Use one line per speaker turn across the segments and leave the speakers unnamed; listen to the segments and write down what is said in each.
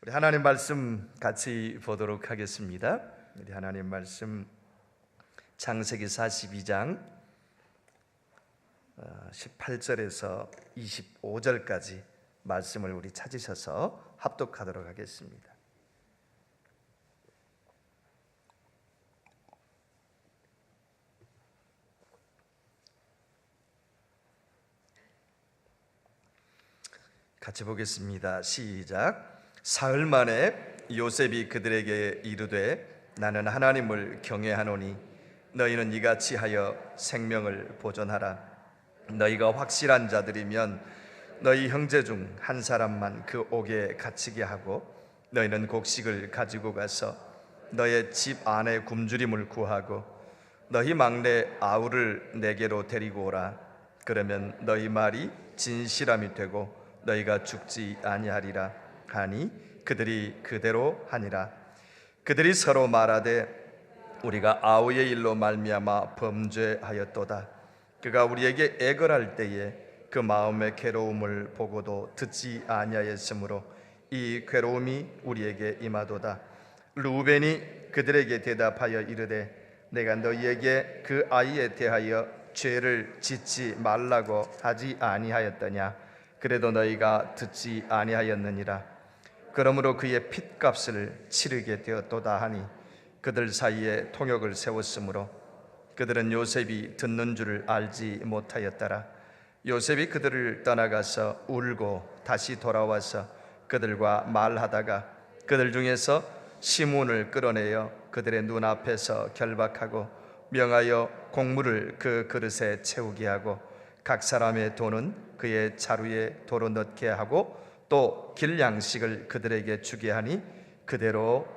우리 하나님 말씀 같이 보도록 하겠습니다. 우리 하나님 말씀 창세기 42장 18절에서 25절까지 말씀을 우리 찾으셔서 합독하도록 하겠습니다. 같이 보겠습니다. 시작. 사흘 만에 요셉이 그들에게 이르되 나는 하나님을 경외하노니 너희는 이같이 하여 생명을 보존하라. 너희가 확실한 자들이면 너희 형제 중 한 사람만 그 옥에 갇히게 하고 너희는 곡식을 가지고 가서 너희 집 안에 굶주림을 구하고 너희 막내 아우를 내게로 데리고 오라. 그러면 너희 말이 진실함이 되고 너희가 죽지 아니하리라 하니 그들이 그대로 하니라. 그들이 서로 말하되 우리가 아우의 일로 말미암아 범죄하였도다. 그가 우리에게 애걸할 때에 그 마음의 괴로움을 보고도 듣지 아니하였으므로 이 괴로움이 우리에게 임하도다. 르우벤이 그들에게 대답하여 이르되 내가 너희에게 그 아이에 대하여 죄를 짓지 말라고 하지 아니하였더냐. 그래도 너희가 듣지 아니하였느니라. 그러므로 그의 핏값을 치르게 되었도다 하니 그들 사이에 통역을 세웠으므로 그들은 요셉이 듣는 줄을 알지 못하였더라. 요셉이 그들을 떠나가서 울고 다시 돌아와서 그들과 말하다가 그들 중에서 시몬을 끌어내어 그들의 눈앞에서 결박하고 명하여 곡물을 그 그릇에 채우게 하고 각 사람의 돈은 그의 자루에 도로 넣게 하고 또 길 양식을 그들에게 주게 하니 그대로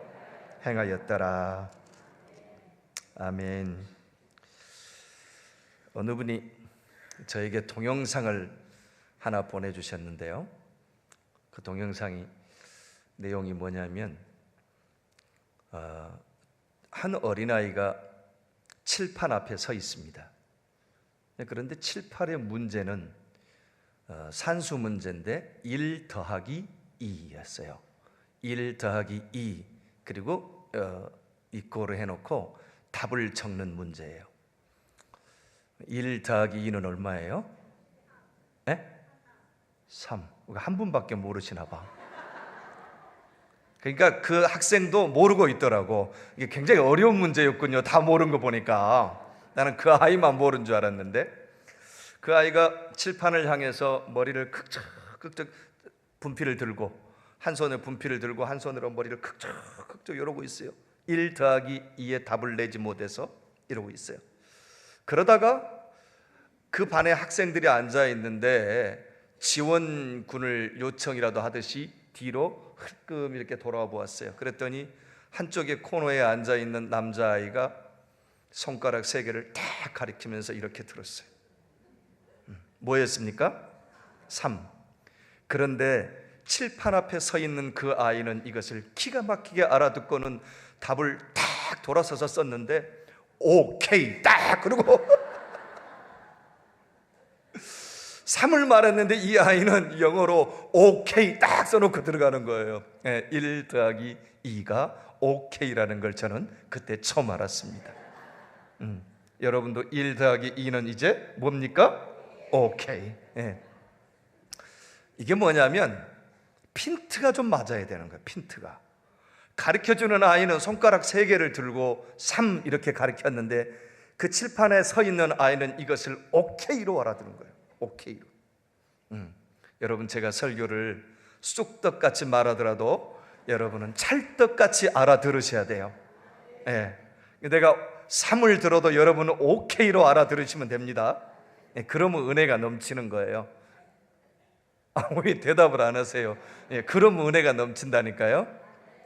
행하였더라. 아멘. 어느 분이 저에게 동영상을 하나 보내주셨는데요. 그 동영상이 내용이 뭐냐면 한 어린아이가 칠판 앞에 서 있습니다. 그런데 칠판의 문제는 산수 문제인데 1 더하기 2였어요. 1 더하기 2 그리고 이꼬를 해놓고 답을 적는 문제예요. 1 더하기 2는 얼마예요? 네? 3. 한 분밖에 모르시나 봐. 그러니까 그 학생도 모르고 있더라고. 이게 굉장히 어려운 문제였군요. 다 모르는 거 보니까. 나는 그 아이만 모르는 줄 알았는데 그 아이가 칠판을 향해서 머리를 극적극적 분필을 들고 한 손에 분필을 들고 한 손으로 머리를 극적극적 이러고 있어요. 1 더하기 2의 답을 내지 못해서 이러고 있어요. 그러다가 그 반에 학생들이 앉아 있는데 지원군을 요청이라도 하듯이 뒤로 흘끔 이렇게 돌아와 보았어요. 그랬더니 한쪽에 코너에 앉아 있는 남자아이가 손가락 3개를 딱 가리키면서 이렇게 들었어요. 뭐였습니까? 3. 그런데 칠판 앞에 서 있는 그 아이는 이것을 기가 막히게 알아듣고는 답을 딱 돌아서서 썼는데 오케이 딱 그러고 3을 말했는데 이 아이는 영어로 오케이 딱 써놓고 들어가는 거예요. 1 더하기 2가 오케이라는 걸 저는 그때 처음 알았습니다. 여러분도 1 더하기 2는 이제 뭡니까? 오케이. 이게 뭐냐면 핀트가 좀 맞아야 되는 거예요. 핀트가. 가르쳐주는 아이는 손가락 3개를 들고 3 이렇게 가르쳤는데 그 칠판에 서 있는 아이는 이것을 오케이로 알아듣는 거예요. 오케이로. 여러분 제가 설교를 쑥떡같이 말하더라도 여러분은 찰떡같이 알아들으셔야 돼요. 내가 3을 들어도 여러분은 오케이로 알아들으시면 됩니다. 그러면 은혜가 넘치는 거예요. 왜 대답을 안 하세요? 그러면 은혜가 넘친다니까요.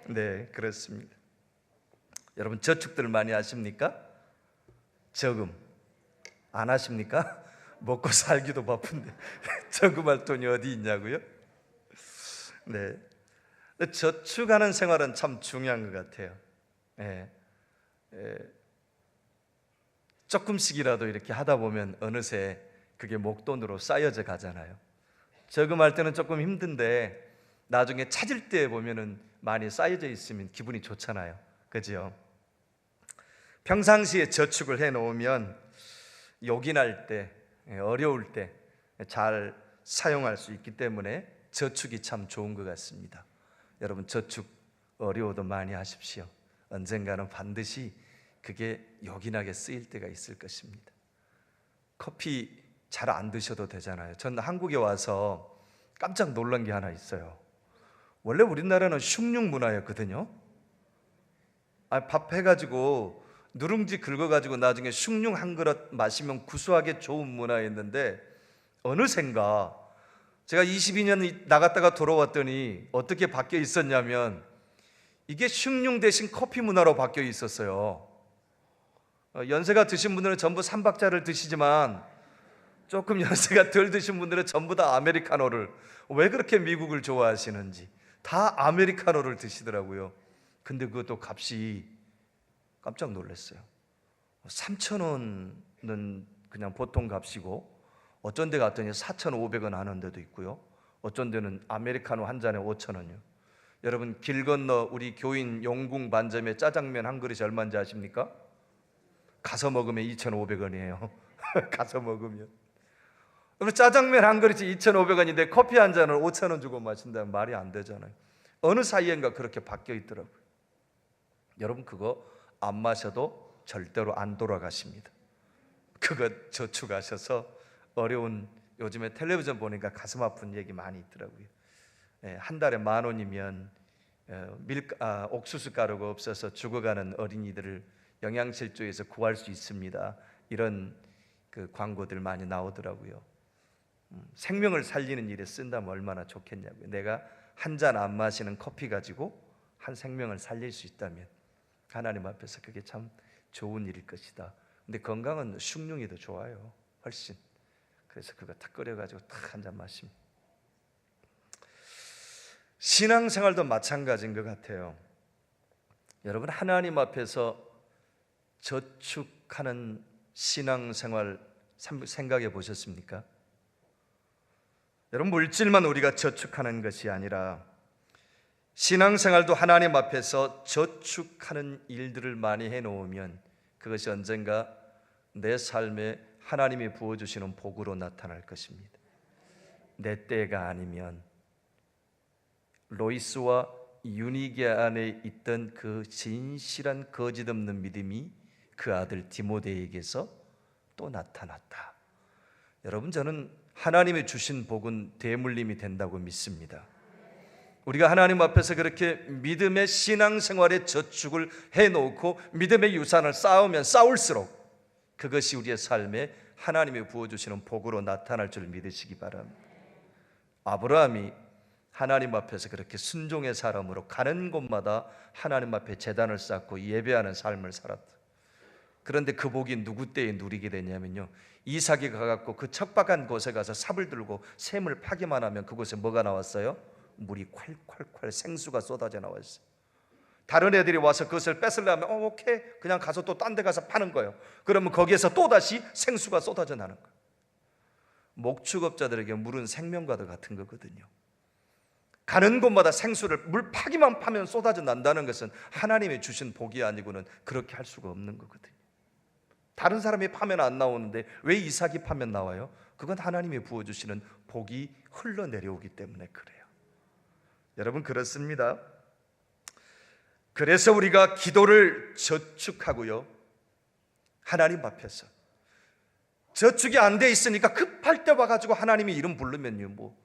네, 그렇습니다. 여러분 저축들 많이 하십니까? 저금 안 하십니까? 먹고 살기도 바쁜데 저금할 돈이 어디 있냐고요? 네, 저축하는 생활은 참 중요한 것 같아요. 조금씩이라도 이렇게 하다 보면 어느새 그게 목돈으로 쌓여져 가잖아요. 저금할 때는 조금 힘든데 나중에 찾을 때 보면은 많이 쌓여져 있으면 기분이 좋잖아요. 그죠? 평상시에 저축을 해 놓으면 요긴할 때, 어려울 때 잘 사용할 수 있기 때문에 저축이 참 좋은 것 같습니다. 여러분, 저축 어려워도 많이 하십시오. 언젠가는 반드시 그게 요긴하게 쓰일 때가 있을 것입니다. 커피 잘 안 드셔도 되잖아요. 전 한국에 와서 깜짝 놀란 게 하나 있어요. 원래 우리나라는 숭늉 문화였거든요. 밥 해가지고 누룽지 긁어가지고 나중에 숭늉 한 그릇 마시면 구수하게 좋은 문화였는데, 어느샌가 제가 22년 나갔다가 돌아왔더니 어떻게 바뀌어 있었냐면 이게 숭늉 대신 커피 문화로 바뀌어 있었어요. 연세가 드신 분들은 전부 삼박자를 드시지만 조금 연세가 덜 드신 분들은 전부 다 아메리카노를, 왜 그렇게 미국을 좋아하시는지 다 아메리카노를 드시더라고요. 근데 그것도 값이 깜짝 놀랐어요. 3,000원은 그냥 보통 값이고 어쩐 데 갔더니 4,500원 하는 데도 있고요. 어쩐 데는 아메리카노 한 잔에 5,000원이요. 여러분, 길 건너 우리 교인 용궁 반점에 짜장면 한 그릇이 얼마인지 아십니까? 가서 먹으면 2,500원이에요. 가서 먹으면. 그럼 짜장면 한 그릇이 2,500원인데 커피 한 잔을 5,000원 주고 마신다면 말이 안 되잖아요. 어느 사이엔가 그렇게 바뀌어 있더라고요. 여러분, 그거 안 마셔도 절대로 안 돌아가십니다. 그거 저축하셔서 어려운, 요즘에 텔레비전 보니까 가슴 아픈 얘기 많이 있더라고요. 한 달에 10,000원이면 옥수수 가루가 없어서 죽어가는 어린이들을 영양실조에서 구할 수 있습니다. 이런 그 광고들 많이 나오더라고요. 생명을 살리는 일에 쓴다면 얼마나 좋겠냐고요. 내가 한 잔 안 마시는 커피 가지고 한 생명을 살릴 수 있다면 하나님 앞에서 그게 참 좋은 일일 것이다. 근데 건강은 숭늉이 더 좋아요, 훨씬. 그래서 그거 탁 끓여가지고 탁 한 잔 마시면. 신앙생활도 마찬가지인 것 같아요. 여러분, 하나님 앞에서 저축하는 신앙생활 생각해 보셨습니까? 여러분, 물질만 우리가 저축하는 것이 아니라 신앙생활도 하나님 앞에서 저축하는 일들을 많이 해놓으면 그것이 언젠가 내 삶에 하나님이 부어주시는 복으로 나타날 것입니다. 내 때가 아니면 로이스와 유니게 안에 있던 그 진실한 거짓 없는 믿음이 그 아들 디모데에게서 또 나타났다. 여러분, 저는 하나님이 주신 복은 대물림이 된다고 믿습니다. 우리가 하나님 앞에서 그렇게 믿음의 신앙생활에 저축을 해놓고 믿음의 유산을 쌓으면 쌓을수록 그것이 우리의 삶에 하나님이 부어주시는 복으로 나타날 줄 믿으시기 바랍니다. 아브라함이 하나님 앞에서 그렇게 순종의 사람으로 가는 곳마다 하나님 앞에 제단을 쌓고 예배하는 삶을 살았다. 그런데 그 복이 누구 때에 누리게 되냐면요, 이삭이 가갖고 그 척박한 곳에 가서 삽을 들고 샘을 파기만 하면 그곳에 뭐가 나왔어요? 물이 콸콸콸 생수가 쏟아져 나왔어요. 다른 애들이 와서 그것을 뺏으려면 오케이, 그냥 가서 또 딴 데 가서 파는 거예요. 그러면 거기에서 또다시 생수가 쏟아져 나는 거예요. 목축업자들에게 물은 생명과도 같은 거거든요. 가는 곳마다 생수를, 물 파기만 파면 쏟아져 난다는 것은 하나님이 주신 복이 아니고는 그렇게 할 수가 없는 거거든요. 다른 사람이 파면 안 나오는데 왜 이삭이 파면 나와요? 그건 하나님이 부어주시는 복이 흘러내려오기 때문에 그래요. 여러분, 그렇습니다. 그래서 우리가 기도를 저축하고요, 하나님 앞에서 저축이 안 돼 있으니까 급할 때 와가지고 하나님이 이름 부르면요, 뭐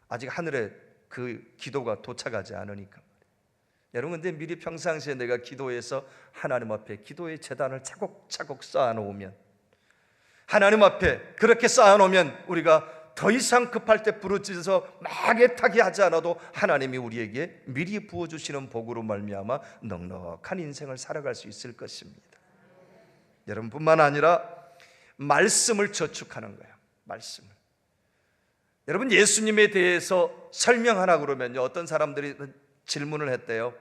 아직 하늘에 그 기도가 도착하지 않으니까. 여러분, 근데 미리 평상시에 내가 기도해서 하나님 앞에 기도의 제단을 차곡차곡 쌓아놓으면, 하나님 앞에 그렇게 쌓아놓으면 우리가 더 이상 급할 때 부르짖어서 막 애타게 하지 않아도 하나님이 우리에게 미리 부어주시는 복으로 말미암아 넉넉한 인생을 살아갈 수 있을 것입니다. 여러분뿐만 아니라 말씀을 저축하는 거예요. 말씀을. 여러분, 예수님에 대해서 설명하라 그러면요, 어떤 사람들이 질문을 했대요.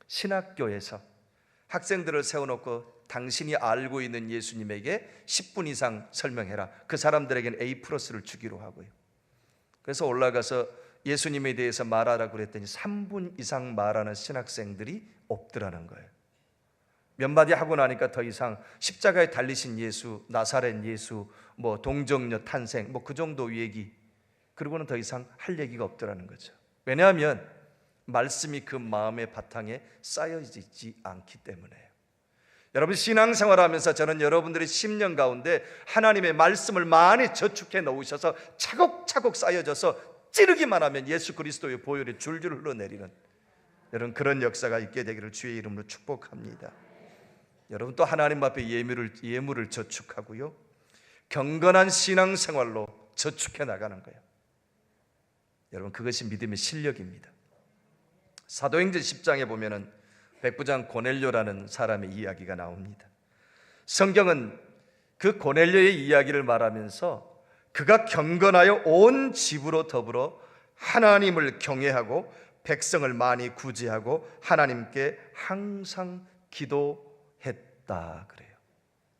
신학교에서 학생들을 세워놓고 당신이 알고 있는 예수님에게 10분 이상 설명해라. 그 사람들에게는 A+를 주기로 하고요. 그래서 올라가서 예수님에 대해서 말하라고 그랬더니 3분 이상 말하는 신학생들이 없더라는 거예요. 몇 마디 하고 나니까 더 이상 십자가에 달리신 예수, 나사렛 예수, 뭐 동정녀 탄생, 뭐 그 정도 얘기, 그리고는 더 이상 할 얘기가 없더라는 거죠. 왜냐하면 말씀이 그 마음의 바탕에 쌓여있지 않기 때문에요. 여러분, 신앙생활하면서 저는 여러분들의 10년 가운데 하나님의 말씀을 많이 저축해 놓으셔서 차곡차곡 쌓여져서 찌르기만 하면 예수 그리스도의 보혈이 줄줄 흘러내리는 여러분 그런 역사가 있게 되기를 주의 이름으로 축복합니다. 여러분, 또 하나님 앞에 예물을 저축하고요, 경건한 신앙생활로 저축해 나가는 거예요. 여러분, 그것이 믿음의 실력입니다. 사도행전 10장에 보면은 백부장 고넬료라는 사람의 이야기가 나옵니다. 성경은 그 고넬료의 이야기를 말하면서 그가 경건하여 온 집으로 더불어 하나님을 경외하고 백성을 많이 구제하고 하나님께 항상 기도했다 그래요.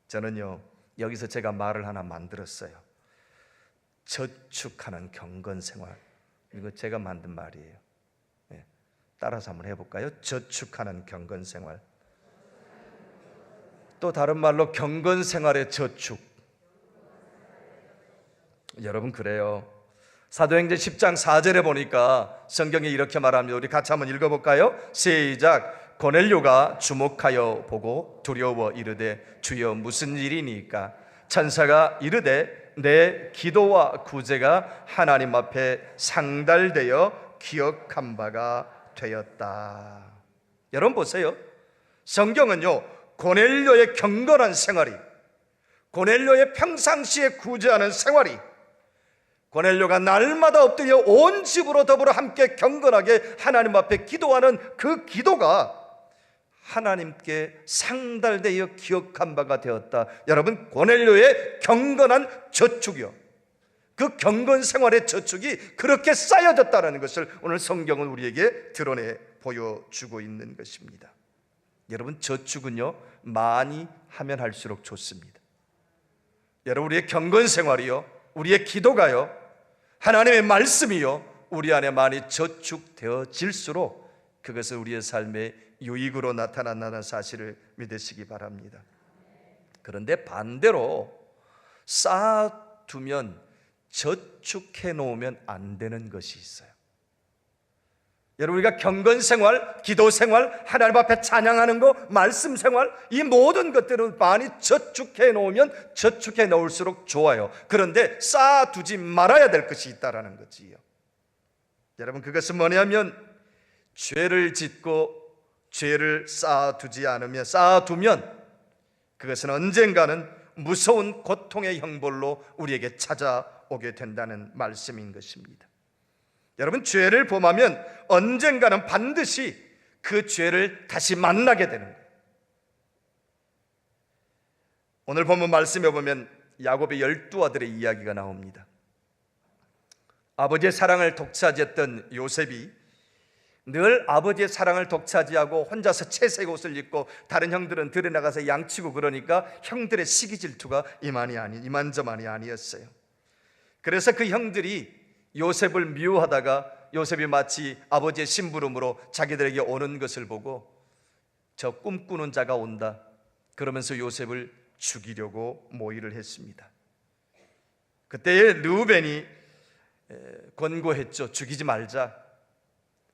저는요, 여기서 제가 말을 하나 만들었어요. 저축하는 경건생활. 이거 제가 만든 말이에요. 따라서 한번 해볼까요? 저축하는 경건생활. 또 다른 말로 경건생활의 저축. 여러분, 그래요. 사도행전 10장 4절에 보니까 성경에 이렇게 말합니다. 우리 같이 한번 읽어볼까요? 시작. 고넬료가 주목하여 보고 두려워 이르되 주여 무슨 일이니까? 천사가 이르되 내 기도와 구제가 하나님 앞에 상달되어 기억한 바가 되었다. 여러분 보세요. 성경은요, 고넬료의 경건한 생활이, 고넬료의 평상시에 구제하는 생활이, 고넬료가 날마다 엎드려 온 집으로 더불어 함께 경건하게 하나님 앞에 기도하는 그 기도가 하나님께 상달되어 기억한 바가 되었다. 여러분, 고넬료의 경건한 저축이요, 그 경건 생활의 저축이 그렇게 쌓여졌다는 것을 오늘 성경은 우리에게 드러내 보여주고 있는 것입니다. 여러분, 저축은요, 많이 하면 할수록 좋습니다. 여러분, 우리의 경건 생활이요, 우리의 기도가요, 하나님의 말씀이요, 우리 안에 많이 저축되어질수록 그것은 우리의 삶의 유익으로 나타난다는 사실을 믿으시기 바랍니다. 그런데 반대로 쌓아두면, 저축해 놓으면 안 되는 것이 있어요. 여러분, 우리가 경건생활, 기도생활, 하나님 앞에 찬양하는 거, 말씀생활, 이 모든 것들을 많이 저축해 놓으면 저축해 놓을수록 좋아요. 그런데 쌓아두지 말아야 될 것이 있다는 거지요. 여러분, 그것은 뭐냐면 죄를 짓고 죄를 쌓아두면 그것은 언젠가는 무서운 고통의 형벌로 우리에게 찾아오게 된다는 말씀인 것입니다. 여러분, 죄를 범하면 언젠가는 반드시 그 죄를 다시 만나게 되는 거예요. 오늘 본문 말씀에 보면 야곱의 12아들의 이야기가 나옵니다. 아버지의 사랑을 독차지했던 요셉이 늘 아버지의 사랑을 독차지하고 혼자서 채색 옷을 입고 다른 형들은 들에 나가서 양치고 그러니까 형들의 시기 질투가 이만저만이 아니었어요. 그래서 그 형들이 요셉을 미워하다가 요셉이 마치 아버지의 심부름으로 자기들에게 오는 것을 보고 저 꿈꾸는 자가 온다 그러면서 요셉을 죽이려고 모의를 했습니다. 그때에 르우벤이 권고했죠. 죽이지 말자.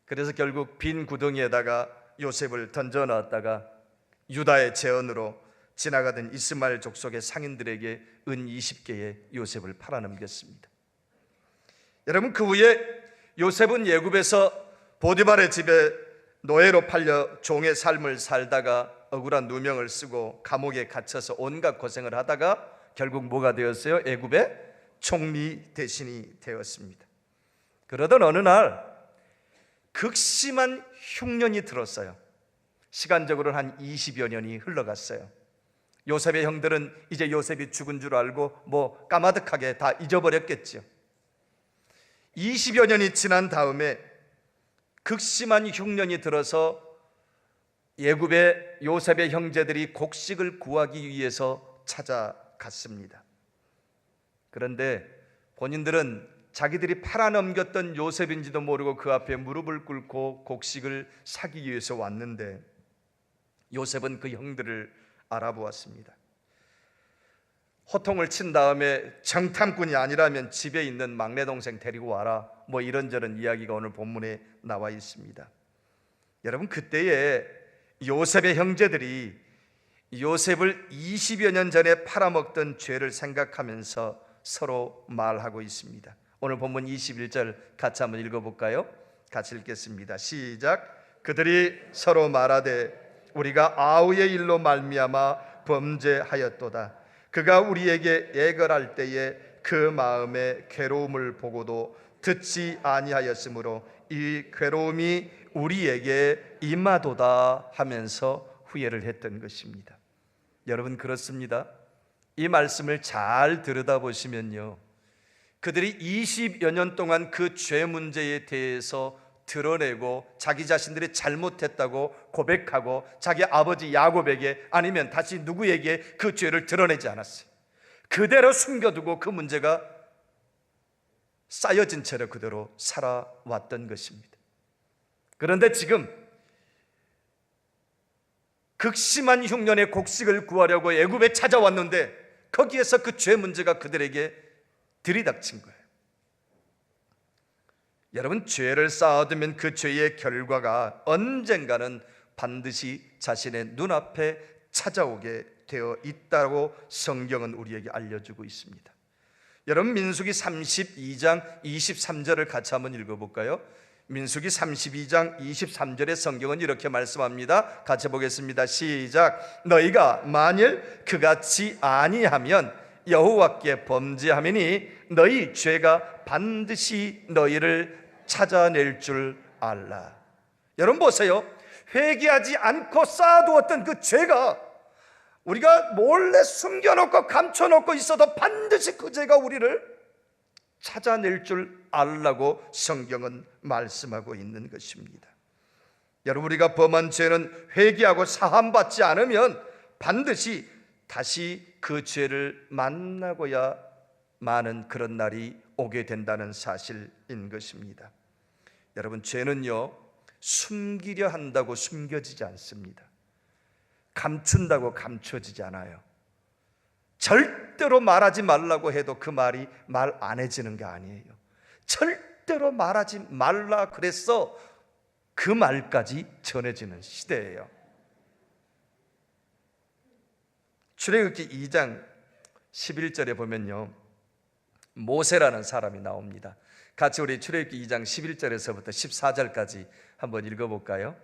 그래서 결국 빈 구덩이에다가 요셉을 던져 넣었다가 유다의 제언으로 지나가던 이스마엘 족속의 상인들에게 은 20개의 요셉을 팔아넘겼습니다. 여러분, 그 후에 요셉은 예굽에서 보디발의 집에 노예로 팔려 종의 삶을 살다가 억울한 누명을 쓰고 감옥에 갇혀서 온갖 고생을 하다가 결국 뭐가 되었어요? 애굽의 총리 대신이 되었습니다. 그러던 어느 날 극심한 흉년이 들었어요. 시간적으로는 한 20여 년이 흘러갔어요. 요셉의 형들은 이제 요셉이 죽은 줄 알고 까마득하게 다 잊어버렸겠죠. 20여 년이 지난 다음에 극심한 흉년이 들어서 애굽의 요셉의 형제들이 곡식을 구하기 위해서 찾아갔습니다. 그런데 본인들은 자기들이 팔아넘겼던 요셉인지도 모르고 그 앞에 무릎을 꿇고 곡식을 사기 위해서 왔는데, 요셉은 그 형들을 알아보았습니다. 호통을 친 다음에 정탐꾼이 아니라면 집에 있는 막내 동생 데리고 와라, 뭐 이런저런 이야기가 오늘 본문에 나와 있습니다. 여러분, 그때에 요셉의 형제들이 요셉을 20여 년 전에 팔아먹던 죄를 생각하면서 서로 말하고 있습니다. 오늘 본문 21절 같이 한번 읽어볼까요? 같이 읽겠습니다. 시작. 그들이 서로 말하되 우리가 아우의 일로 말미암아 범죄하였도다. 그가 우리에게 애걸할 때에 그 마음의 괴로움을 보고도 듣지 아니하였으므로 이 괴로움이 우리에게 임하도다 하면서 후회를 했던 것입니다. 여러분, 그렇습니다. 이 말씀을 잘 들여다보시면요, 그들이 20여 년 동안 그 죄 문제에 대해서 드러내고 자기 자신들이 잘못했다고 고백하고 자기 아버지 야곱에게 아니면 다시 누구에게 그 죄를 드러내지 않았어요. 그대로 숨겨두고 그 문제가 쌓여진 채로 그대로 살아왔던 것입니다. 그런데 지금 극심한 흉년의 곡식을 구하려고 애굽에 찾아왔는데 거기에서 그 죄 문제가 그들에게 들이닥친 거예요. 여러분, 죄를 쌓아두면 그 죄의 결과가 언젠가는 반드시 자신의 눈앞에 찾아오게 되어 있다고 성경은 우리에게 알려주고 있습니다. 여러분, 민수기 32장 23절을 같이 한번 읽어볼까요? 민수기 32장 23절의 성경은 이렇게 말씀합니다. 같이 보겠습니다. 시작. 너희가 만일 그같이 아니하면 여호와께 범죄하매니 너희 죄가 반드시 너희를 찾아낼 줄 알라. 여러분 보세요. 회개하지 않고 쌓아두었던 그 죄가 우리가 몰래 숨겨놓고 감춰놓고 있어도 반드시 그 죄가 우리를 찾아낼 줄 알라고 성경은 말씀하고 있는 것입니다. 여러분, 우리가 범한 죄는 회개하고 사함받지 않으면 반드시 다시 그 죄를 만나고야 마는 그런 날이 오게 된다는 사실인 것입니다. 여러분, 죄는요, 숨기려 한다고 숨겨지지 않습니다. 감춘다고 감춰지지 않아요. 절대로 말하지 말라고 해도 그 말이 말 안 해지는 게 아니에요. 절대로 말하지 말라 그랬어 그 말까지 전해지는 시대예요. 출애굽기 2장 11절에 보면요, 모세라는 사람이 나옵니다. 같이 우리 출애굽기 2장 11절에서부터 14절까지 한번 읽어볼까요?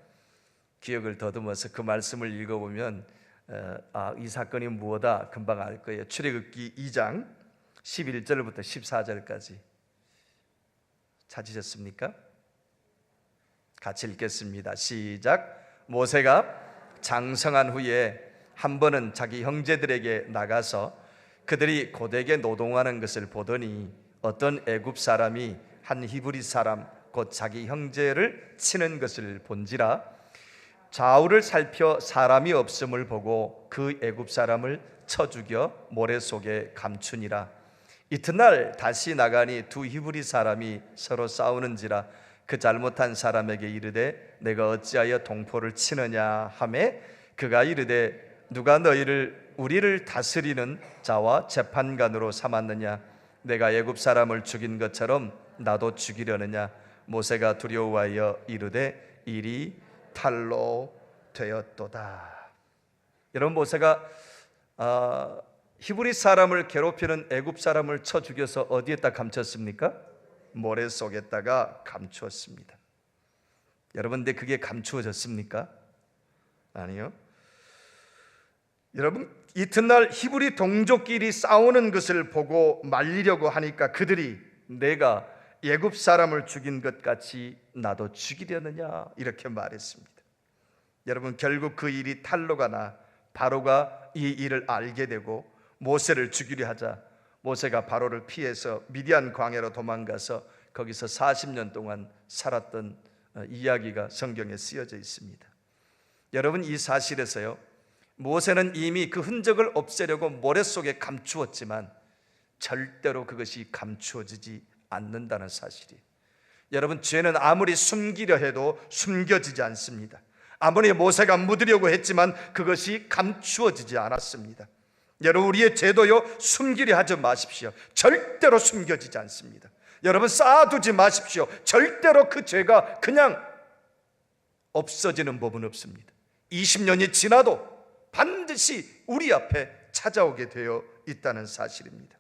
기억을 더듬어서 그 말씀을 읽어보면 이 사건이 무엇이다 금방 알 거예요. 출애굽기 2장 11절부터 14절까지 찾으셨습니까? 같이 읽겠습니다. 시작. 모세가 장성한 후에 한 번은 자기 형제들에게 나가서 그들이 고되게 노동하는 것을 보더니 어떤 애굽 사람이 한 히브리 사람 곧 자기 형제를 치는 것을 본지라 좌우를 살펴 사람이 없음을 보고 그 애굽 사람을 쳐 죽여 모래 속에 감추니라. 이튿날 다시 나가니 두 히브리 사람이 서로 싸우는지라 그 잘못한 사람에게 이르되 내가 어찌하여 동포를 치느냐 하매 그가 이르되 누가 너희를 우리를 다스리는 자와 재판관으로 삼았느냐? 내가 애굽 사람을 죽인 것처럼 나도 죽이려느냐? 모세가 두려워하여 이르되 일이 탈로 되었도다. 여러분, 모세가 히브리 사람을 괴롭히는 애굽 사람을 쳐 죽여서 어디에다 감췄습니까? 모래 속에다가 감추었습니다. 여러분, 근데 그게 감추어졌습니까? 아니요. 여러분, 이튿날 히브리 동족끼리 싸우는 것을 보고 말리려고 하니까 그들이 내가 애굽 사람을 죽인 것 같이 나도 죽이려느냐 이렇게 말했습니다. 여러분, 결국 그 일이 탄로가 나 바로가 이 일을 알게 되고 모세를 죽이려 하자 모세가 바로를 피해서 미디안 광야로 도망가서 거기서 40년 동안 살았던 이야기가 성경에 쓰여져 있습니다. 여러분, 이 사실에서요, 모세는 이미 그 흔적을 없애려고 모래 속에 감추었지만 절대로 그것이 감추어지지 않는다는 사실이에요. 여러분, 죄는 아무리 숨기려 해도 숨겨지지 않습니다. 아무리 모세가 묻으려고 했지만 그것이 감추어지지 않았습니다. 여러분, 우리의 죄도요, 숨기려 하지 마십시오. 절대로 숨겨지지 않습니다. 여러분, 쌓아두지 마십시오. 절대로 그 죄가 그냥 없어지는 법은 없습니다. 20년이 지나도 반드시 우리 앞에 찾아오게 되어 있다는 사실입니다.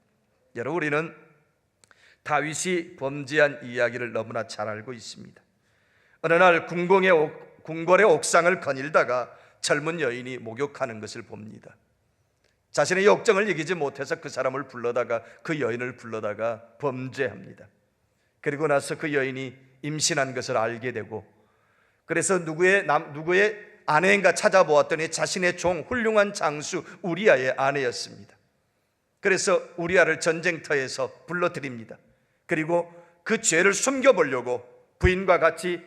여러분, 우리는 다윗이 범죄한 이야기를 너무나 잘 알고 있습니다. 어느 날 궁궐의 옥상을 거닐다가 젊은 여인이 목욕하는 것을 봅니다. 자신의 욕정을 이기지 못해서 그 사람을 불러다가, 그 여인을 불러다가 범죄합니다. 그리고 나서 그 여인이 임신한 것을 알게 되고, 그래서 누구의 아내인가 찾아보았더니 자신의 종, 훌륭한 장수 우리아의 아내였습니다. 그래서 우리아를 전쟁터에서 불러들입니다. 그리고 그 죄를 숨겨보려고 부인과 같이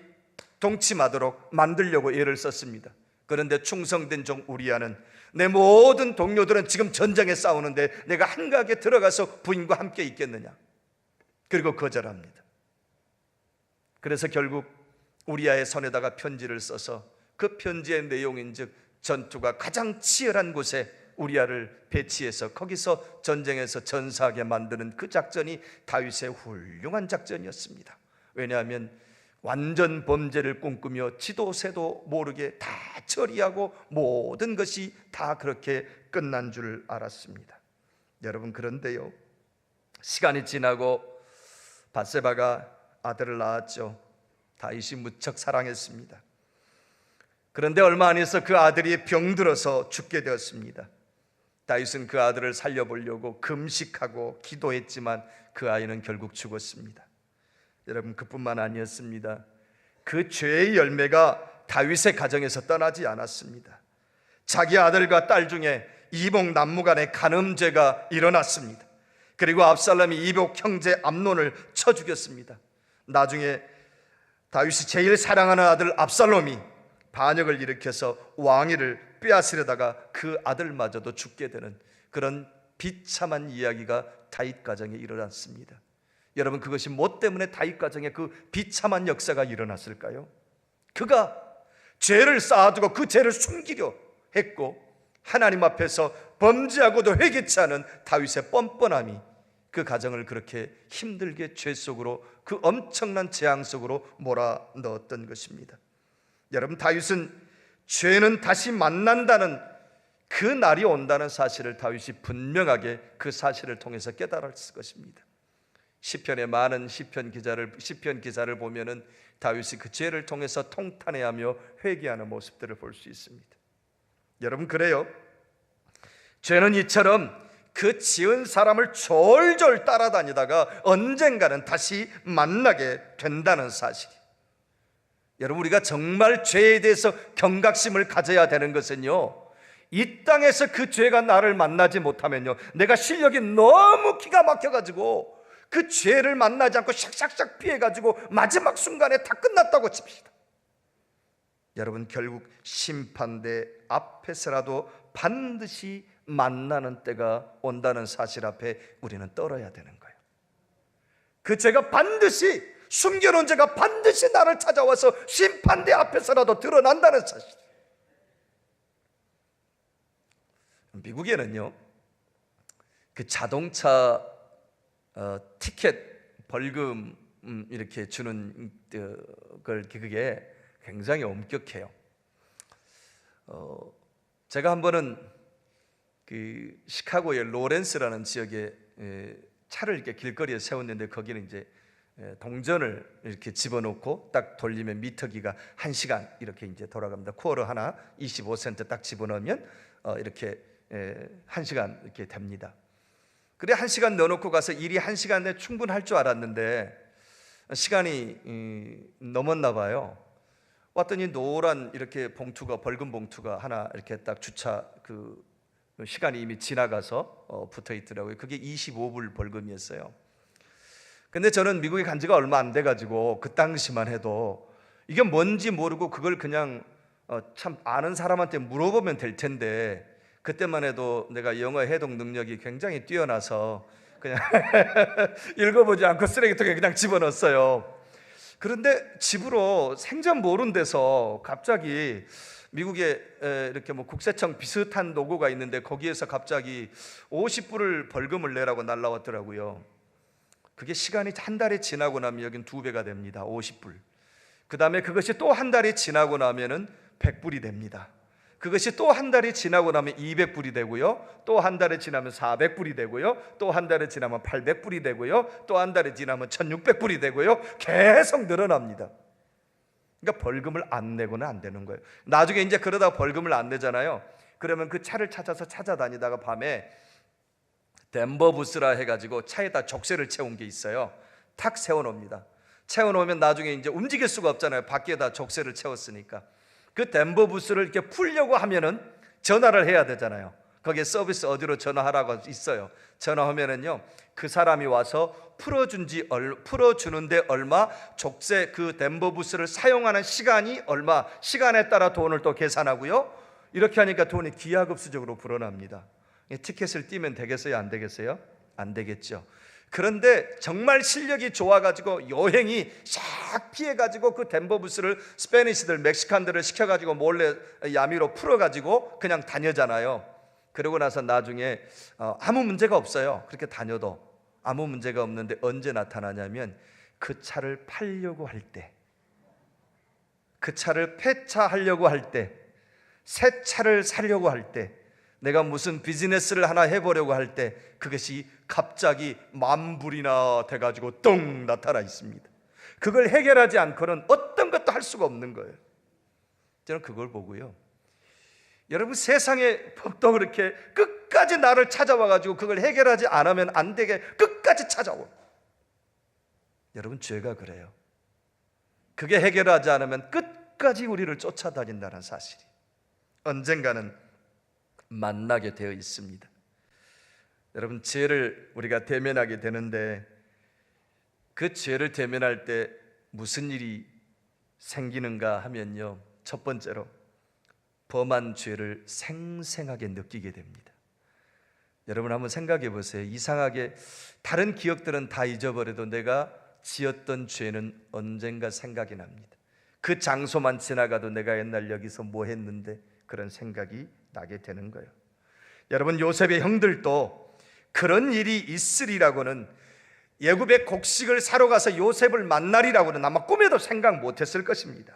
동침하도록 만들려고 애를 썼습니다. 그런데 충성된 종 우리아는, 내 모든 동료들은 지금 전쟁에 싸우는데 내가 한가하게 들어가서 부인과 함께 있겠느냐, 그리고 거절합니다. 그래서 결국 우리아의 손에다가 편지를 써서 그 편지의 내용인즉 전투가 가장 치열한 곳에 우리아를 배치해서 거기서 전쟁에서 전사하게 만드는 그 작전이 다윗의 훌륭한 작전이었습니다. 왜냐하면 완전 범죄를 꿈꾸며 지도새도 모르게 다 처리하고 모든 것이 다 그렇게 끝난 줄 알았습니다. 여러분, 그런데요, 시간이 지나고 밧세바가 아들을 낳았죠. 다윗이 무척 사랑했습니다. 그런데 얼마 안 있어 그 아들이 병들어서 죽게 되었습니다. 다윗은 그 아들을 살려보려고 금식하고 기도했지만 그 아이는 결국 죽었습니다. 여러분, 그뿐만 아니었습니다. 그 죄의 열매가 다윗의 가정에서 떠나지 않았습니다. 자기 아들과 딸 중에 이복 남무 간의 간음죄가 일어났습니다. 그리고 압살롬이 이복 형제 암논을 쳐 죽였습니다. 나중에 다윗이 제일 사랑하는 아들 압살롬이 반역을 일으켜서 왕위를 빼앗으려다가 그 아들마저도 죽게 되는 그런 비참한 이야기가 다윗 가정에 일어났습니다. 여러분, 그것이 뭐 때문에 다윗 가정에 그 비참한 역사가 일어났을까요? 그가 죄를 쌓아두고 그 죄를 숨기려 했고, 하나님 앞에서 범죄하고도 회개치 않은 다윗의 뻔뻔함이 그 가정을 그렇게 힘들게 죄 속으로, 그 엄청난 재앙 속으로 몰아넣었던 것입니다. 여러분, 다윗은 죄는 다시 만난다는 그 날이 온다는 사실을 다윗이 분명하게 그 사실을 통해서 깨달았을 것입니다. 시편의 많은 시편 기사를 보면은 다윗이 그 죄를 통해서 통탄해하며 회개하는 모습들을 볼 수 있습니다. 여러분, 그래요, 죄는 이처럼 그 지은 사람을 졸졸 따라다니다가 언젠가는 다시 만나게 된다는 사실. 여러분, 우리가 정말 죄에 대해서 경각심을 가져야 되는 것은요, 이 땅에서 그 죄가 나를 만나지 못하면요, 내가 실력이 너무 기가 막혀가지고 그 죄를 만나지 않고 샥샥샥 피해가지고 마지막 순간에 다 끝났다고 칩시다. 여러분, 결국 심판대 앞에서라도 반드시 만나는 때가 온다는 사실 앞에 우리는 떨어야 되는 거예요. 그 죄가 반드시, 숨겨놓은 죄가 반드시 나를 찾아와서 심판대 앞에서라도 드러난다는 사실. 미국에는요, 그 자동차 티켓 벌금 이렇게 주는 그게 굉장히 엄격해요. 제가 한 번은 그 시카고의 로렌스라는 지역에 차를 이렇게 길거리에 세웠는데, 거기는 이제 동전을 이렇게 집어넣고 딱 돌리면 미터기가 1시간 이렇게 이제 돌아갑니다. 쿼터 하나 25센트 딱 집어넣으면 이렇게 1시간 이렇게 됩니다. 그래 1시간 넣어놓고 가서 일이 1시간 내에 충분할 줄 알았는데 시간이 넘었나 봐요. 왔더니 노란 이렇게 봉투가, 벌금 봉투가 하나 이렇게 딱 주차 그 시간이 이미 지나가서 붙어 있더라고요. 그게 25불 벌금이었어요. 근데 저는 미국에 간 지가 얼마 안 돼가지고 그 당시만 해도 이게 뭔지 모르고 그걸 그냥 참 아는 사람한테 물어보면 될 텐데 그때만 해도 내가 영어 해독 능력이 굉장히 뛰어나서 그냥 읽어보지 않고 쓰레기통에 그냥 집어넣었어요. 그런데 집으로 생전 모르는 데서 갑자기 미국에 이렇게 뭐 국세청 비슷한 로고가 있는데 거기에서 갑자기 50불을 벌금을 내라고 날라왔더라고요. 그게 시간이 한 달이 지나고 나면 여긴 2배가 됩니다. 50불. 그 다음에 그것이 또 한 달이 지나고 나면은 100불이 됩니다. 그것이 또 한 달이 지나고 나면 200불이 되고요. 또 한 달이 지나면 400불이 되고요. 또 한 달이 지나면 800불이 되고요. 또 한 달이 지나면 1600불이 되고요. 계속 늘어납니다. 그러니까 벌금을 안 내고는 안 되는 거예요. 나중에 이제 그러다 벌금을 안 내잖아요. 그러면 그 차를 찾아서 찾아다니다가 밤에 덴버 부스라 해가지고 차에다 족쇄를 채운 게 있어요. 탁 세워놓습니다. 채워놓으면 나중에 이제 움직일 수가 없잖아요. 밖에다 족쇄를 채웠으니까. 그 덴버 부스를 이렇게 풀려고 하면은 전화를 해야 되잖아요. 거기에 서비스 어디로 전화하라고 있어요. 전화하면은요, 그 사람이 와서 풀어주는데 얼마, 족쇄 그 덴버 부스를 사용하는 시간이 얼마, 시간에 따라 돈을 또 계산하고요. 이렇게 하니까 돈이 기하급수적으로 불어납니다. 티켓을 띄면 되겠어요? 안 되겠어요? 안 되겠죠. 그런데 정말 실력이 좋아가지고 여행이 샥 피해가지고 그 덴버 부스를 스페니시들, 멕시칸들을 시켜가지고 몰래 야미로 풀어가지고 그냥 다녀잖아요. 그러고 나서 나중에 아무 문제가 없어요. 그렇게 다녀도 아무 문제가 없는데 언제 나타나냐면 그 차를 팔려고 할 때, 그 차를 폐차하려고 할 때, 새 차를 사려고 할 때, 내가 무슨 비즈니스를 하나 해보려고 할 때 그것이 갑자기 만불이나 돼가지고 똥 나타나 있습니다. 그걸 해결하지 않고는 어떤 것도 할 수가 없는 거예요. 저는 그걸 보고요, 여러분 세상의 법도 그렇게 끝까지 나를 찾아와가지고 그걸 해결하지 않으면 안 되게 끝까지 찾아오. 여러분 죄가 그래요. 그게 해결하지 않으면 끝까지 우리를 쫓아다닌다는 사실이 언젠가는 만나게 되어 있습니다. 여러분 죄를 우리가 대면하게 되는데 그 죄를 대면할 때 무슨 일이 생기는가 하면요, 첫 번째로 범한 죄를 생생하게 느끼게 됩니다. 여러분 한번 생각해 보세요. 이상하게 다른 기억들은 다 잊어버려도 내가 지었던 죄는 언젠가 생각이 납니다. 그 장소만 지나가도 내가 옛날 여기서 뭐 했는데 그런 생각이 나게 되는 거예요. 여러분 요셉의 형들도 그런 일이 있으리라고는, 애굽의 곡식을 사러 가서 요셉을 만나리라고는 아마 꿈에도 생각 못했을 것입니다.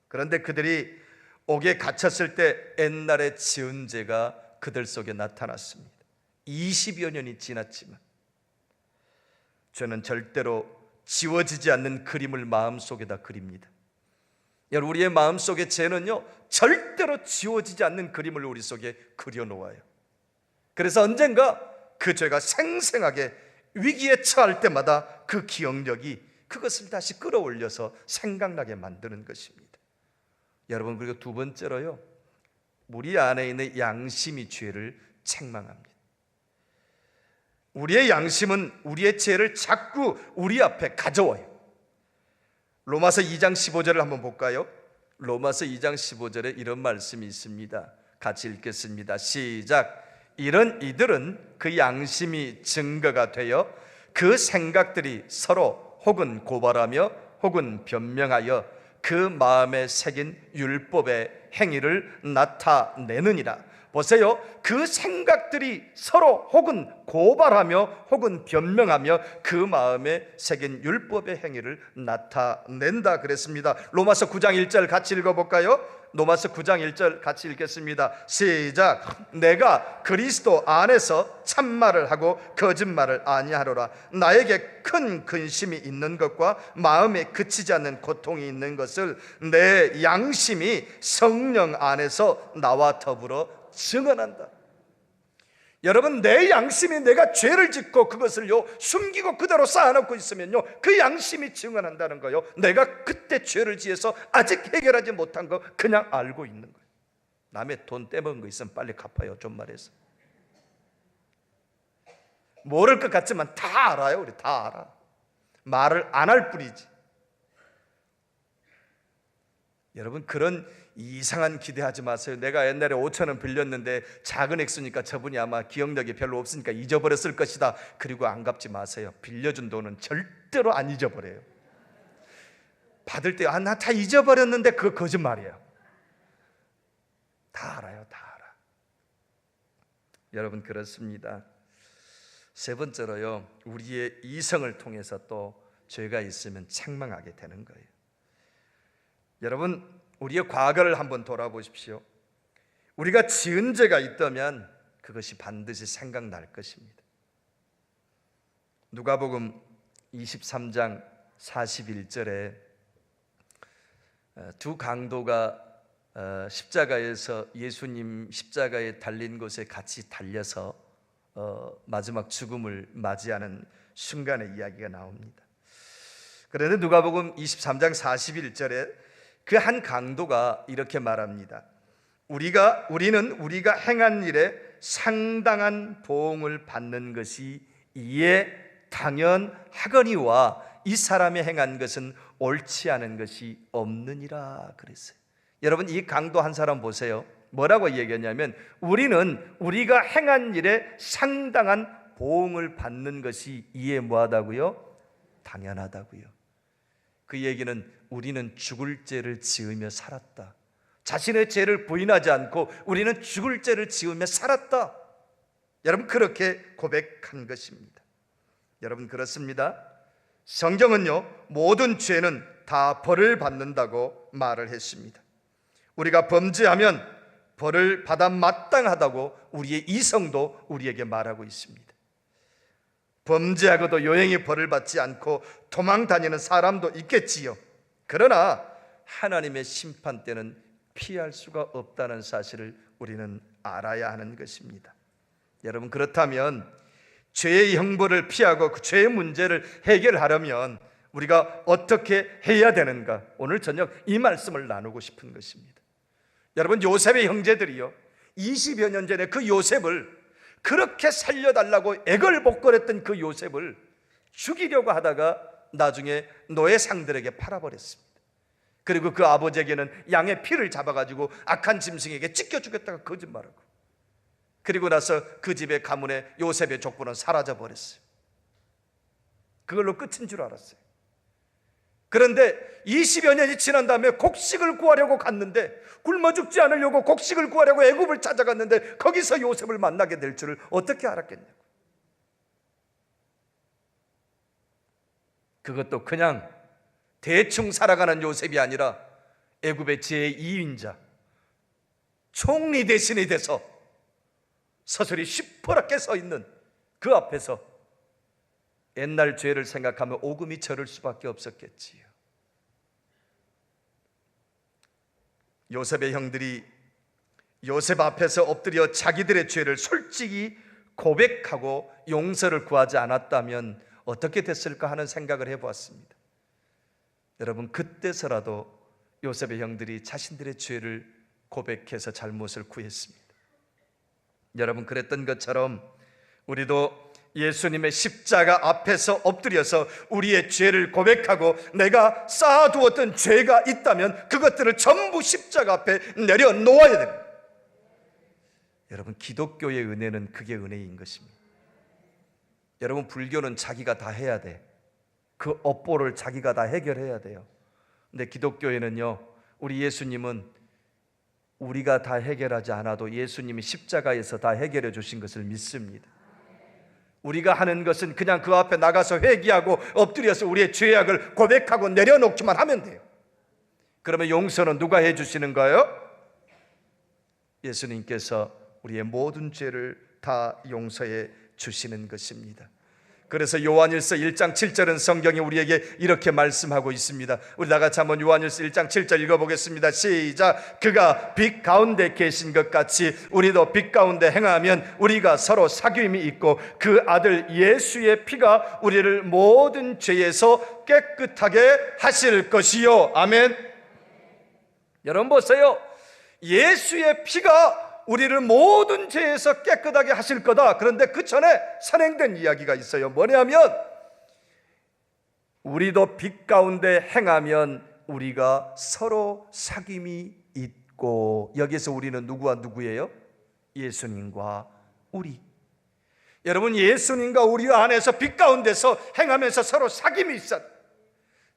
그런데 그들이 옥에 갇혔을 때 옛날에 지은 죄가 그들 속에 나타났습니다. 20여 년이 지났지만 죄는 절대로 지워지지 않는 그림을 마음속에다 그립니다. 여러분 우리의 마음속의 죄는요 절대로 지워지지 않는 그림을 우리 속에 그려놓아요. 그래서 언젠가 그 죄가 생생하게 위기에 처할 때마다 그 기억력이 그것을 다시 끌어올려서 생각나게 만드는 것입니다. 여러분 그리고 두 번째로요, 우리 안에 있는 양심이 죄를 책망합니다. 우리의 양심은 우리의 죄를 자꾸 우리 앞에 가져와요. 로마서 2장 15절을 한번 볼까요? 로마서 2장 15절에 이런 말씀이 있습니다. 같이 읽겠습니다. 시작. 이런 이들은 그 양심이 증거가 되어 그 생각들이 서로 혹은 고발하며 혹은 변명하여 그 마음에 새긴 율법의 행위를 나타내느니라. 보세요. 그 생각들이 서로 혹은 고발하며 혹은 변명하며 그 마음에 새긴 율법의 행위를 나타낸다 그랬습니다. 로마서 9장 1절 같이 읽어볼까요? 로마서 9장 1절 같이 읽겠습니다. 시작. 내가 그리스도 안에서 참말을 하고 거짓말을 아니하노라. 나에게 큰 근심이 있는 것과 마음에 그치지 않는 고통이 있는 것을 내 양심이 성령 안에서 나와 더불어 증언한다. 여러분 내 양심이 내가 죄를 짓고 그것을요 숨기고 그대로 쌓아놓고 있으면요 그 양심이 증언한다는 거요. 내가 그때 죄를 지어서 아직 해결하지 못한 거 그냥 알고 있는 거예요. 남의 돈 떼먹은 거 있으면 빨리 갚아요. 좀 말해서 모를 것 같지만 다 알아요. 우리 다 알아. 말을 안 할 뿐이지. 여러분 그런 이상한 기대하지 마세요. 내가 옛날에 5,000원 빌렸는데 작은 액수니까 저분이 아마 기억력이 별로 없으니까 잊어버렸을 것이다. 그리고 안 갚지 마세요. 빌려준 돈은 절대로 안 잊어버려요. 받을 때 나 다 잊어버렸는데 그거 거짓말이에요. 다 알아요. 다 알아. 여러분, 그렇습니다. 세 번째로요, 우리의 이성을 통해서 또 죄가 있으면 책망하게 되는 거예요. 여러분, 우리의 과거를 한번 돌아보십시오. 우리가 지은 죄가 있다면 그것이 반드시 생각날 것입니다. 누가복음 23장 41절에 두 강도가 십자가에서 예수님 십자가에 달린 곳에 같이 달려서 마지막 죽음을 맞이하는 순간의 이야기가 나옵니다. 그런데 누가복음 23장 41절에 그 한 강도가 이렇게 말합니다. 우리는 우리가 행한 일에 상당한 보응을 받는 것이 이에 당연하거니와 이 사람이 행한 것은 옳지 않은 것이 없느니라 그랬어요. 여러분, 이 강도 한 사람 보세요. 뭐라고 얘기했냐면 우리는 우리가 행한 일에 상당한 보응을 받는 것이 이에 뭐하다고요? 당연하다고요. 그 얘기는 우리는 죽을 죄를 지으며 살았다. 자신의 죄를 부인하지 않고 우리는 죽을 죄를 지으며 살았다. 여러분, 그렇게 고백한 것입니다. 여러분, 그렇습니다. 성경은요, 모든 죄는 다 벌을 받는다고 말을 했습니다. 우리가 범죄하면 벌을 받아 마땅하다고 우리의 이성도 우리에게 말하고 있습니다. 범죄하고도 요행의 벌을 받지 않고 도망 다니는 사람도 있겠지요. 그러나 하나님의 심판 때는 피할 수가 없다는 사실을 우리는 알아야 하는 것입니다. 여러분, 그렇다면 죄의 형벌을 피하고 그 죄의 문제를 해결하려면 우리가 어떻게 해야 되는가? 오늘 저녁 이 말씀을 나누고 싶은 것입니다. 여러분, 요셉의 형제들이요, 20여 년 전에 그 요셉을, 그렇게 살려달라고 애걸복걸했던 그 요셉을 죽이려고 하다가 나중에 노예상들에게 팔아버렸습니다. 그리고 그 아버지에게는 양의 피를 잡아가지고 악한 짐승에게 찢겨 주겠다고 거짓말하고, 그리고 나서 그 집의 가문에 요셉의 족보는 사라져버렸어요. 그걸로 끝인 줄 알았어요. 그런데 20여 년이 지난 다음에 곡식을 구하려고 갔는데, 굶어 죽지 않으려고 곡식을 구하려고 애굽을 찾아갔는데 거기서 요셉을 만나게 될 줄을 어떻게 알았겠냐고. 그것도 그냥 대충 살아가는 요셉이 아니라 애굽의 제2인자 총리 대신이 돼서 서슬이 시퍼렇게 서 있는 그 앞에서 옛날 죄를 생각하며 오금이 저릴 수밖에 없었겠지요. 요셉의 형들이 요셉 앞에서 엎드려 자기들의 죄를 솔직히 고백하고 용서를 구하지 않았다면 어떻게 됐을까 하는 생각을 해보았습니다. 여러분, 그때서라도 요셉의 형들이 자신들의 죄를 고백해서 잘못을 구했습니다. 여러분, 그랬던 것처럼 우리도 예수님의 십자가 앞에서 엎드려서 우리의 죄를 고백하고 내가 쌓아두었던 죄가 있다면 그것들을 전부 십자가 앞에 내려놓아야 됩니다. 여러분, 기독교의 은혜는 그게 은혜인 것입니다. 여러분, 불교는 자기가 다 해야 돼. 그 업보를 자기가 다 해결해야 돼요. 근데 기독교에는요, 우리 예수님은 우리가 다 해결하지 않아도 예수님이 십자가에서 다 해결해 주신 것을 믿습니다. 우리가 하는 것은 그냥 그 앞에 나가서 회개하고 엎드려서 우리의 죄악을 고백하고 내려놓기만 하면 돼요. 그러면 용서는 누가 해주시는 거예요? 예수님께서 우리의 모든 죄를 다 용서해 주시는 것입니다. 그래서 요한일서 1장 7절은 성경이 우리에게 이렇게 말씀하고 있습니다. 우리 다 같이 한번 요한일서 1장 7절 읽어보겠습니다. 시작. 그가 빛 가운데 계신 것 같이 우리도 빛 가운데 행하면 우리가 서로 사귐이 있고 그 아들 예수의 피가 우리를 모든 죄에서 깨끗하게 하실 것이요. 아멘. 여러분 보세요. 예수의 피가 우리를 모든 죄에서 깨끗하게 하실 거다. 그런데 그 전에 선행된 이야기가 있어요. 뭐냐면 우리도 빛 가운데 행하면 우리가 서로 사귐이 있고, 여기서 우리는 누구와 누구예요? 예수님과 우리. 여러분, 예수님과 우리 안에서 빛 가운데서 행하면서 서로 사귐이 있어.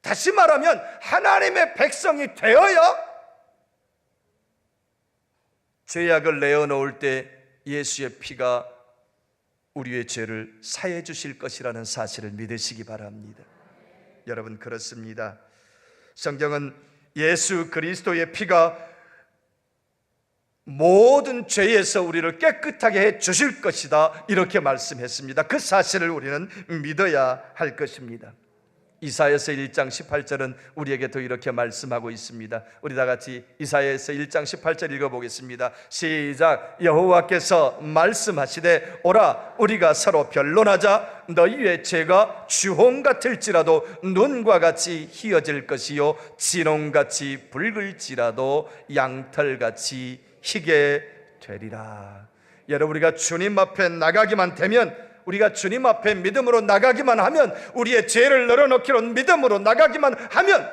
다시 말하면 하나님의 백성이 되어야 죄악을 내어놓을 때 예수의 피가 우리의 죄를 사해 주실 것이라는 사실을 믿으시기 바랍니다. 여러분, 그렇습니다. 성경은 예수 그리스도의 피가 모든 죄에서 우리를 깨끗하게 해 주실 것이다, 이렇게 말씀했습니다. 그 사실을 우리는 믿어야 할 것입니다. 이사야서 1장 18절은 우리에게 또 이렇게 말씀하고 있습니다. 우리 다 같이 이사야서 1장 18절 읽어보겠습니다. 시작. 여호와께서 말씀하시되 오라, 우리가 서로 변론하자. 너희의 죄가 주홍 같을지라도 눈과 같이 희어질 것이요 진홍같이 붉을지라도 양털같이 희게 되리라. 여러분, 우리가 주님 앞에 나가기만 되면, 우리가 주님 앞에 믿음으로 나가기만 하면, 우리의 죄를 널어놓기로 믿음으로 나가기만 하면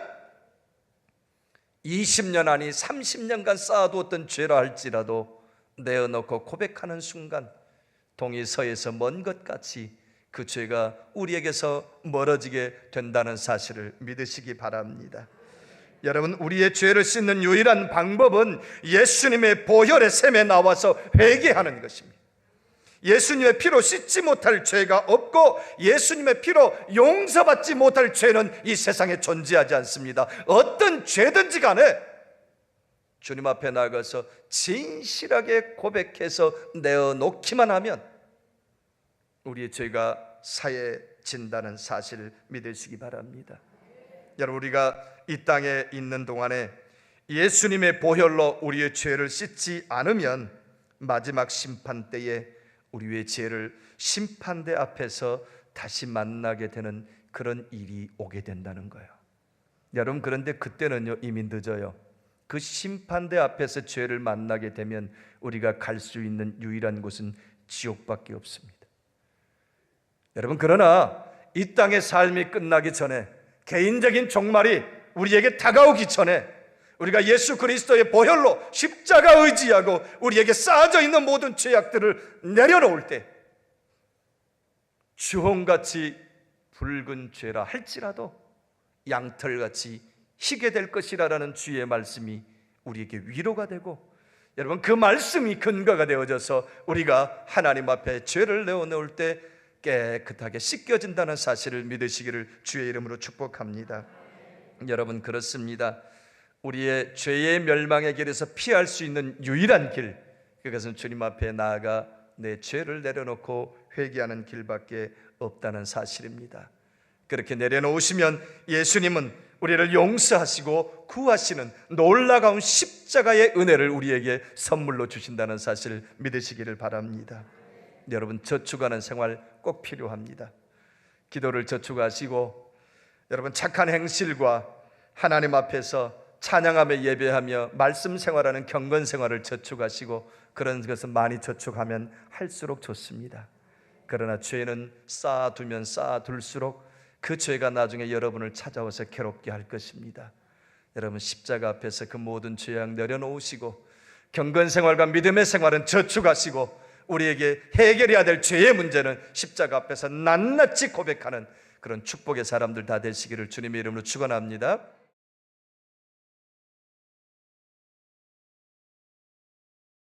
20년 아니 30년간 쌓아두었던 죄라 할지라도 내어놓고 고백하는 순간 동이 서에서 먼 것 같이 그 죄가 우리에게서 멀어지게 된다는 사실을 믿으시기 바랍니다. 여러분, 우리의 죄를 씻는 유일한 방법은 예수님의 보혈의 샘에 나와서 회개하는 것입니다. 예수님의 피로 씻지 못할 죄가 없고 예수님의 피로 용서받지 못할 죄는 이 세상에 존재하지 않습니다. 어떤 죄든지 간에 주님 앞에 나가서 진실하게 고백해서 내어놓기만 하면 우리의 죄가 사해진다는 사실을 믿으시기 바랍니다. 여러분, 우리가 이 땅에 있는 동안에 예수님의 보혈로 우리의 죄를 씻지 않으면 마지막 심판 때에 우리의 죄를 심판대 앞에서 다시 만나게 되는 그런 일이 오게 된다는 거예요. 여러분, 그런데 그때는요 이미 늦어요. 그 심판대 앞에서 죄를 만나게 되면 우리가 갈 수 있는 유일한 곳은 지옥밖에 없습니다. 여러분, 그러나 이 땅의 삶이 끝나기 전에, 개인적인 종말이 우리에게 다가오기 전에 우리가 예수 그리스도의 보혈로 십자가 의지하고 우리에게 쌓아져 있는 모든 죄악들을 내려놓을 때 주홍같이 붉은 죄라 할지라도 양털같이 희게 될 것이라는 주의 말씀이 우리에게 위로가 되고, 여러분, 그 말씀이 근거가 되어져서 우리가 하나님 앞에 죄를 내어놓을 때 깨끗하게 씻겨진다는 사실을 믿으시기를 주의 이름으로 축복합니다. 여러분, 그렇습니다. 우리의 죄의 멸망의 길에서 피할 수 있는 유일한 길, 그것은 주님 앞에 나아가 내 죄를 내려놓고 회개하는 길밖에 없다는 사실입니다. 그렇게 내려놓으시면 예수님은 우리를 용서하시고 구하시는 놀라운 십자가의 은혜를 우리에게 선물로 주신다는 사실을 믿으시기를 바랍니다. 여러분, 저축하는 생활 꼭 필요합니다. 기도를 저축하시고, 여러분, 착한 행실과 하나님 앞에서 찬양하며 예배하며 말씀 생활하는 경건 생활을 저축하시고, 그런 것은 많이 저축하면 할수록 좋습니다. 그러나 죄는 쌓아두면 쌓아둘수록 그 죄가 나중에 여러분을 찾아와서 괴롭게 할 것입니다. 여러분, 십자가 앞에서 그 모든 죄악 내려놓으시고 경건 생활과 믿음의 생활은 저축하시고, 우리에게 해결해야 될 죄의 문제는 십자가 앞에서 낱낱이 고백하는 그런 축복의 사람들 다 되시기를 주님의 이름으로 축원합니다.